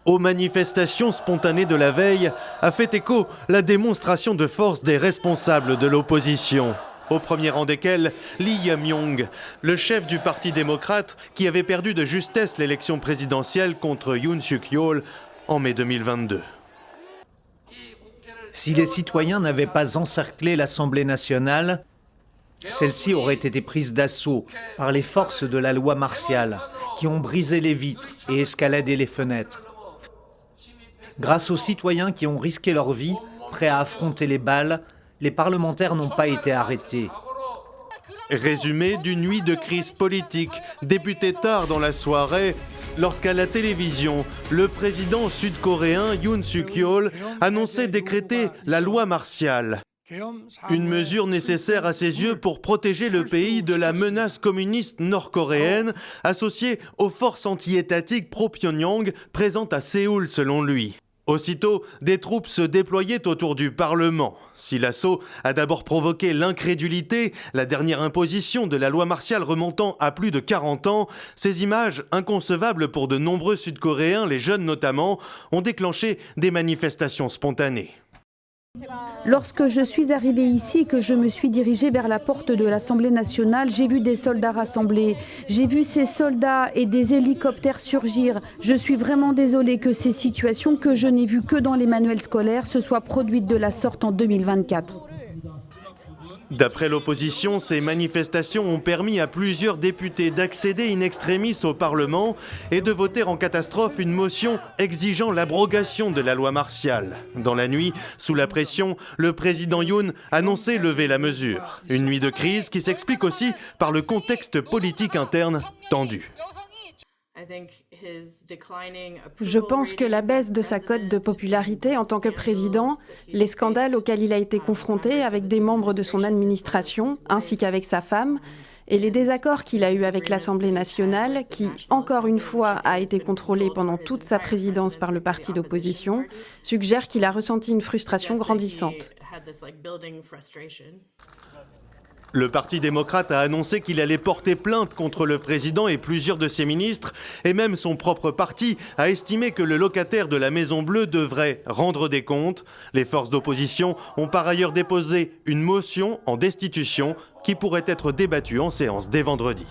Aux manifestations spontanées de la veille a fait écho la démonstration de force des responsables de l'opposition. Au premier rang desquels, Lee Jae-myung, le chef du Parti démocrate qui avait perdu de justesse l'élection présidentielle contre Yoon Suk-yeol en mai 2022. Si les citoyens n'avaient pas encerclé l'Assemblée nationale, celle-ci aurait été prise d'assaut par les forces de la loi martiale qui ont brisé les vitres et escaladé les fenêtres. Grâce aux citoyens qui ont risqué leur vie, prêts à affronter les balles, les parlementaires n'ont pas été arrêtés. Résumé d'une nuit de crise politique, débutée tard dans la soirée, lorsqu'à la télévision, le président sud-coréen Yoon Suk-yeol annonçait décréter la loi martiale. Une mesure nécessaire à ses yeux pour protéger le pays de la menace communiste nord-coréenne associée aux forces anti-étatiques pro-Pyongyang présentes à Séoul selon lui. Aussitôt, des troupes se déployaient autour du Parlement. Si l'assaut a d'abord provoqué l'incrédulité, la dernière imposition de la loi martiale remontant à plus de 40 ans, ces images, inconcevables pour de nombreux Sud-Coréens, les jeunes notamment, ont déclenché des manifestations spontanées. Lorsque je suis arrivée ici et que je me suis dirigée vers la porte de l'Assemblée nationale, j'ai vu des soldats rassemblés. J'ai vu ces soldats et des hélicoptères surgir. Je suis vraiment désolée que ces situations que je n'ai vues que dans les manuels scolaires se soient produites de la sorte en 2024. D'après l'opposition, ces manifestations ont permis à plusieurs députés d'accéder in extremis au Parlement et de voter en catastrophe une motion exigeant l'abrogation de la loi martiale. Dans la nuit, sous la pression, le président Yoon annonçait lever la mesure. Une nuit de crise qui s'explique aussi par le contexte politique interne tendu. Je pense que la baisse de sa cote de popularité en tant que président, les scandales auxquels il a été confronté avec des membres de son administration, ainsi qu'avec sa femme, et les désaccords qu'il a eus avec l'Assemblée nationale, qui, encore une fois, a été contrôlée pendant toute sa présidence par le parti d'opposition, suggèrent qu'il a ressenti une frustration grandissante. Le Parti démocrate a annoncé qu'il allait porter plainte contre le président et plusieurs de ses ministres, et même son propre parti a estimé que le locataire de la Maison Bleue devrait rendre des comptes. Les forces d'opposition ont par ailleurs déposé une motion en destitution qui pourrait être débattue en séance dès vendredi.